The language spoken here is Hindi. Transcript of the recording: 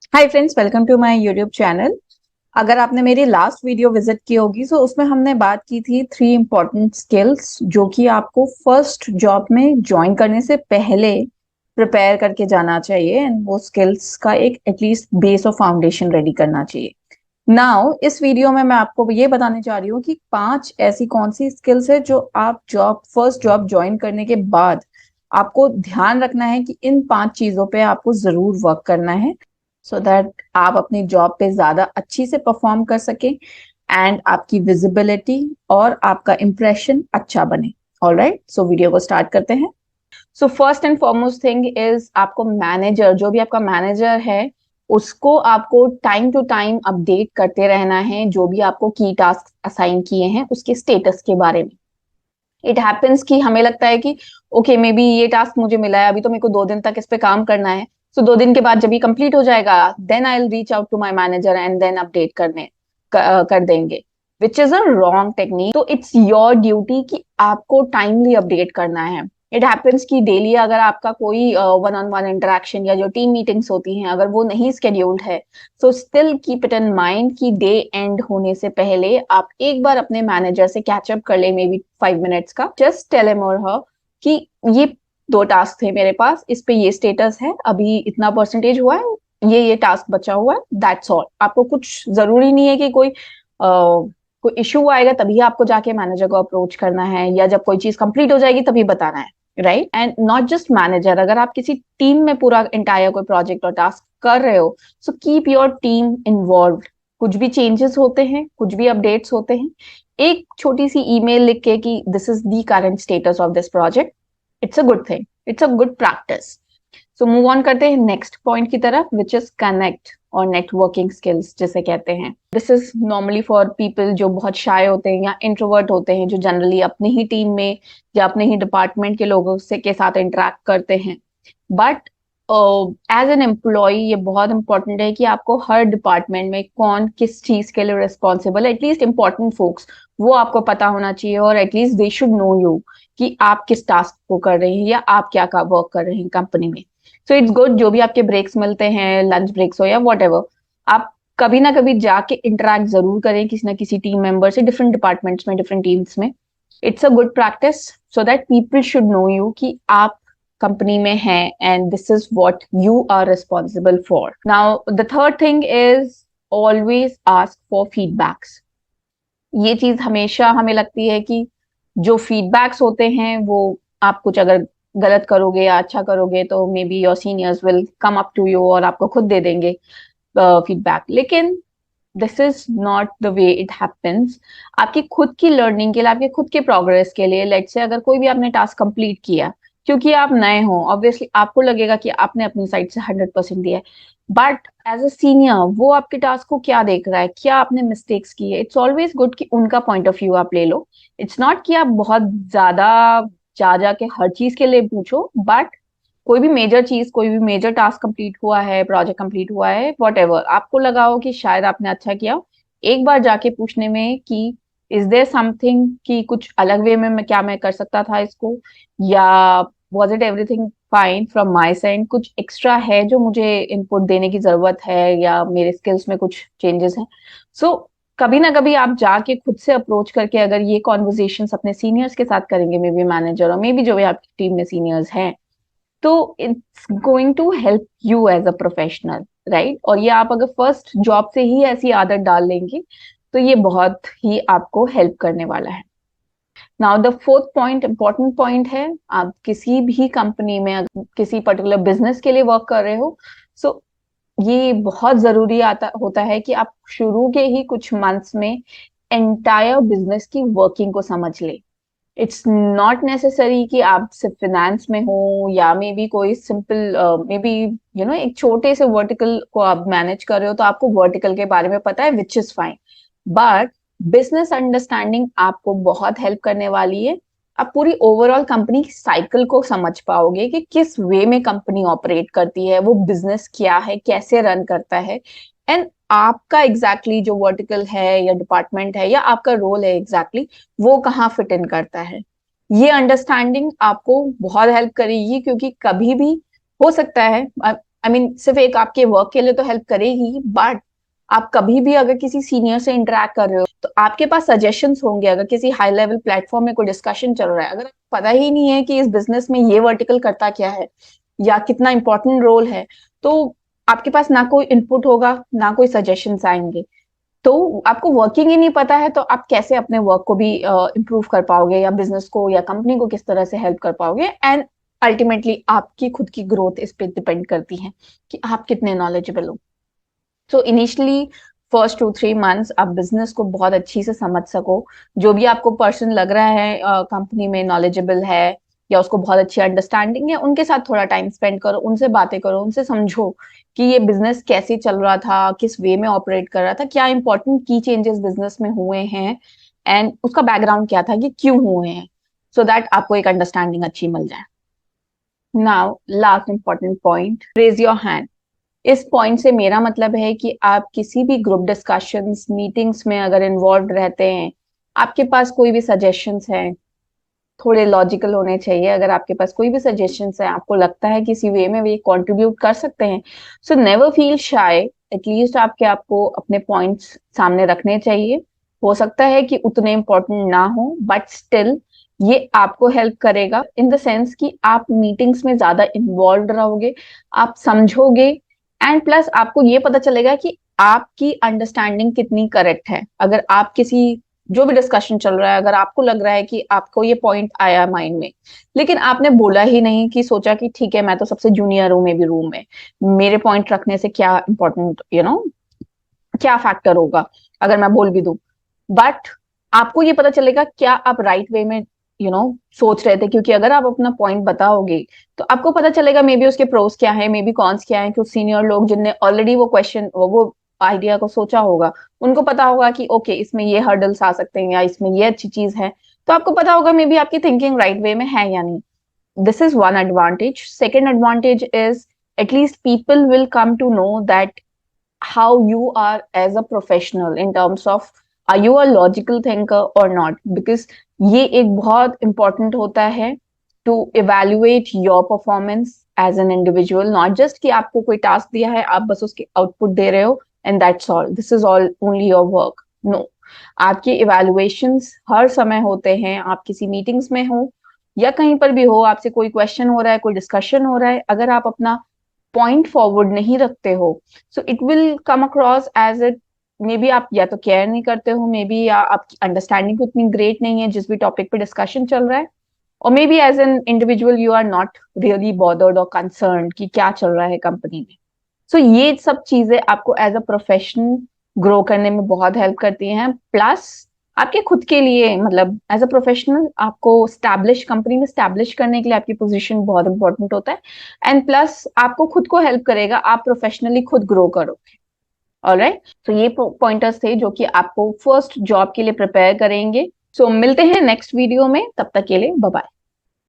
Hi friends, welcome to my YouTube channel. अगर आपने मेरी लास्ट वीडियो विजिट की होगी तो उसमें हमने बात की थी 3 इम्पोर्टेंट स्किल्स जो कि आपको फर्स्ट जॉब में ज्वाइन करने से पहले प्रिपेयर करके जाना चाहिए एंड वो स्किल्स का एक एटलीस्ट बेस और फाउंडेशन रेडी करना चाहिए। नाउ इस वीडियो में मैं आपको ये बताने जा रही हूँ कि 5 ऐसी कौन सी स्किल्स है जो आप फर्स्ट जॉब ज्वाइन करने के बाद आपको ध्यान रखना है कि इन 5 चीजों पे आपको जरूर वर्क करना है सो दैट आप अपनी जॉब पे ज्यादा अच्छी से परफॉर्म कर सकें एंड आपकी विजिबिलिटी और आपका इंप्रेशन अच्छा बने। ऑलराइट, सो वीडियो को स्टार्ट करते हैं। So first and foremost thing is आपको मैनेजर, जो भी आपका मैनेजर है, उसको आपको टाइम टू टाइम अपडेट करते रहना है जो भी आपको की टास्क असाइन किए हैं उसके स्टेटस के बारे में। इट हैपेंस कि हमें लगता है कि ओके मे बी ये टास्क मुझे मिला है, अभी तो मेरे को 2 दिन तक इस पे काम करना है। सो 2 दिन के बाद जब ये कंप्लीट हो जाएगा then I will reach out to my manager and then update कर देंगे, which is a wrong technique. तो इट्स योर ड्यूटी कि आपको टाइमली अपडेट करना है। इट हैपेंस कि डेली अगर आपका कोई वन ऑन वन इंटरेक्शन या जो टीम मीटिंग्स होती हैं अगर वो नहीं स्केड्यूल्ड है, so still keep it in mind कि डे एंड होने से पहले आप एक बार अपने मैनेजर से कैचअप कर ले, मे बी 5 मिनट्स का। जस्ट टेल हिम और हर कि ये 2 टास्क थे मेरे पास, इस पे ये स्टेटस है, अभी इतना परसेंटेज हुआ है, ये टास्क बचा हुआ है, दैट्स ऑल। आपको कुछ जरूरी नहीं है कि कोई इश्यू आएगा तभी आपको जाके मैनेजर को अप्रोच करना है या जब कोई चीज कंप्लीट हो जाएगी तभी बताना है, right. And not just manager, अगर आप किसी टीम में पूरा इंटायर कोई प्रोजेक्ट और टास्क कर रहे हो, so keep your team involve. कुछ भी चेंजेस होते हैं, कुछ भी अपडेट्स होते हैं, एक छोटी सी ईमेल लिख के कि this is the current status of this project, it's a good thing, it's a good practice. So move on करते हैं नेक्स्ट पॉइंट की तरफ, विच इज कनेक्ट और नेटवर्किंग स्किल्स जिसे कहते हैं। This is normally for people जो बहुत शाय होते हैं या इंट्रोवर्ट होते हैं, जो जनरली अपनी ही टीम में या अपने ही डिपार्टमेंट के लोगों से के साथ इंटरेक्ट करते हैं। बट एज एन एम्प्लॉय ये बहुत इंपॉर्टेंट है कि आपको हर डिपार्टमेंट में कौन किस चीज के लिए रिस्पॉन्सिबल है, एटलीस्ट इंपॉर्टेंट फोक्स वो आपको पता होना चाहिए और at least they should know you कि आप किस टास्क को कर रहे हैं या आप क्या वर्क कर रहे हैं कंपनी में। सो इट्स गुड, जो भी आपके ब्रेक्स मिलते हैं, लंच ब्रेक्स हो या वॉट एवर, आप कभी ना कभी जाके इंटरेक्ट जरूर करें किसी ना किसी टीम मेंबर से, डिफरेंट डिपार्टमेंट्स में, डिफरेंट टीम्स में। It's a good practice so that people should know you कि आप कंपनी में हैं and this is what you are responsible for. Now the third thing is always ask for feedbacks. ये चीज हमेशा हमें लगती है कि जो फीडबैक्स होते हैं वो, आप कुछ अगर गलत करोगे या अच्छा करोगे तो maybe your seniors will come up to you और आपको खुद दे देंगे फीडबैक, लेकिन this is not the way it happens. आपकी खुद की लर्निंग के लिए, आपके खुद के प्रोग्रेस के लिए, लेट्स से अगर कोई भी आपने टास्क कंप्लीट किया, क्योंकि आप नए हो ऑब्वियसली आपको लगेगा कि आपने अपनी साइड से 100% दिया है, बट एज अ सीनियर वो आपके टास्क को क्या देख रहा है, क्या आपने मिस्टेक्स की है, इट्स ऑलवेज गुड कि उनका पॉइंट ऑफ व्यू आप ले लो। इट्स नॉट कि आप बहुत ज्यादा जा जा के हर चीज के लिए पूछो, बट कोई भी मेजर चीज, कोई भी मेजर टास्क कंप्लीट हुआ है, प्रोजेक्ट कंप्लीट हुआ है, वॉट एवर, आपको लगा हो कि शायद आपने अच्छा किया हो, एक बार जाके पूछने में कि इज देयर समथिंग, कि कुछ अलग वे में क्या मैं कर सकता था इसको, या was it everything fine from my side, कुछ एक्स्ट्रा है जो मुझे इनपुट देने की जरूरत है या मेरे स्किल्स में कुछ चेंजेस हैं। सो कभी ना कभी आप जाके खुद से अप्रोच करके अगर ये कॉन्वर्जेशन अपने सीनियर्स के साथ करेंगे, मे बी मैनेजर और मे बी जो भी आपकी टीम में सीनियर्स हैं, तो it's going to help you as a professional, right. और ये आप अगर फर्स्ट जॉब से ही ऐसी आदत डाल लेंगे तो ये बहुत ही आपको हेल्प करने वाला है। Now the fourth point important point है, आप किसी भी कंपनी में किसी पर्टिकुलर बिजनेस के लिए वर्क कर रहे हो, सो ये बहुत जरूरी आता होता है कि आप शुरू के ही कुछ मंथ्स में एंटायर बिजनेस की वर्किंग को समझ ले। इट्स नॉट नेसेसरी कि आप सिर्फ फिनेंस में हो या मे बी कोई सिंपल, मे बी एक छोटे से वर्टिकल को आप मैनेज कर रहे हो तो आपको वर्टिकल के बारे में पता है, which is fine, but business understanding आपको बहुत हेल्प करने वाली है। आप पूरी ओवरऑल कंपनी की साइकिल को समझ पाओगे कि किस वे में कंपनी ऑपरेट करती है, वो बिजनेस क्या है, कैसे रन करता है, एंड आपका एग्जैक्टली जो वर्टिकल है या डिपार्टमेंट है या आपका रोल है एग्जैक्टली वो कहाँ फिट इन करता है। ये अंडरस्टैंडिंग आपको बहुत हेल्प करेगी, क्योंकि कभी भी हो सकता है आई मीन सिर्फ एक आपके वर्क के लिए तो हेल्प करेगी, बट आप कभी भी अगर किसी सीनियर से इंटरेक्ट कर रहे हो तो आपके पास सजेशंस होंगे। अगर किसी हाई लेवल प्लेटफॉर्म में कोई डिस्कशन चल रहा है, अगर आपको पता ही नहीं है कि इस बिजनेस में ये वर्टिकल करता क्या है या कितना इंपॉर्टेंट रोल है, तो आपके पास ना कोई इनपुट होगा, ना कोई सजेशंस आएंगे। तो आपको वर्किंग ही नहीं पता है तो आप कैसे अपने वर्क को भी इम्प्रूव कर पाओगे, या बिजनेस को या कंपनी को किस तरह से हेल्प कर पाओगे। एंड अल्टीमेटली आपकी खुद की ग्रोथ इस पे डिपेंड करती है कि आप कितने नॉलेजेबल हो। सो इनिशियली फर्स्ट 2-3 मंथ्स आप बिजनेस को बहुत अच्छी से समझ सको। जो भी आपको पर्सन लग रहा है कंपनी में नॉलेजेबल है या उसको बहुत अच्छी अंडरस्टैंडिंग है, उनके साथ थोड़ा टाइम स्पेंड करो, उनसे बातें करो, उनसे समझो कि ये बिजनेस कैसे चल रहा था, किस वे में ऑपरेट कर रहा था, क्या इंपॉर्टेंट की चेंजेस बिजनेस में हुए हैं, एंड उसका बैकग्राउंड क्या था कि क्यों हुए हैं, सो दैट आपको एक अंडरस्टैंडिंग अच्छी मिल जाए। Now last important point, raise your hand. इस पॉइंट से मेरा मतलब है कि आप किसी भी ग्रुप डिस्कशंस मीटिंग्स में अगर इन्वॉल्व रहते हैं, आपके पास कोई भी सजेशंस हैं, थोड़े लॉजिकल होने चाहिए। अगर आपके पास कोई भी सजेशंस है, आपको लगता है किसी वे में वे कंट्रीब्यूट कर सकते हैं, so never feel shy. At least आपको अपने पॉइंट्स सामने रखने चाहिए। हो सकता है कि उतने इंपॉर्टेंट ना हो, बट स्टिल ये आपको हेल्प करेगा इन द सेंस कि आप मीटिंग्स में ज्यादा इन्वॉल्व रहोगे, आप समझोगे, एंड प्लस आपको ये पता चलेगा कि आपकी अंडरस्टैंडिंग कितनी करेक्ट है। अगर आप किसी जो भी डिस्कशन चल रहा है, अगर आपको लग रहा है कि आपको ये पॉइंट आया माइंड में, लेकिन आपने बोला ही नहीं, कि सोचा कि ठीक है मैं तो सबसे जूनियर हूं, मे भी रूम में मेरे पॉइंट रखने से क्या इंपॉर्टेंट, क्या फैक्टर होगा अगर मैं बोल भी दूं, बट आपको ये पता चलेगा क्या आप राइट वे में सोच रहे थे। क्योंकि अगर आप अपना पॉइंट बताओगे तो आपको पता चलेगा मे बी उसके प्रोस क्या है, मे बी कॉन्स क्या है। कुछ सीनियर लोग जिनने ऑलरेडी वो क्वेश्चन वो आइडिया को सोचा होगा, उनको पता होगा कि ओके इसमें ये हर्डल्स आ सकते हैं या इसमें ये अच्छी चीज है, तो आपको पता होगा मे बी आपकी थिंकिंग राइट वे में है या नहीं। This is one advantage. Second advantage is at least people will come to know that how you are as a professional in terms of are you a logical thinker or not, because ये एक बहुत important होता है to evaluate your performance as an individual, not just कि आपको कोई task दिया है आप बस उसके output दे रहे हो and that's all, this is all only your work. No, आपके evaluations हर समय होते हैं। आप किसी meetings में हो या कहीं पर भी हो, आपसे कोई क्वेश्चन हो रहा है, कोई डिस्कशन हो रहा है, अगर आप अपना पॉइंट फॉरवर्ड नहीं रखते हो, so it will come across as it may be आप या तो केयर नहीं करते हो, मे बी या आपकी अंडरस्टैंडिंग उतनी ग्रेट नहीं है जिस भी टॉपिक पे डिस्कशन चल रहा है, और maybe as an individual you are not really bothered और कंसर्न कि क्या चल रहा है कंपनी में। सो ये सब चीजें आपको एज अ प्रोफेशनल ग्रो करने में बहुत हेल्प करती हैं। प्लस आपके खुद के लिए, मतलब एज अ प्रोफेशनल आपको स्टैब्लिश कंपनी में स्टैब्लिश करने के लिए आपकी पोजीशन बहुत इंपॉर्टेंट होता है। एंड प्लस आपको खुद को हेल्प करेगा, आप प्रोफेशनली खुद ग्रो करोगे। ऑलराइट, तो ये पॉइंटर्स थे जो कि आपको फर्स्ट जॉब के लिए प्रिपेयर करेंगे। सो मिलते हैं नेक्स्ट वीडियो में, तब तक के लिए बाय बाय।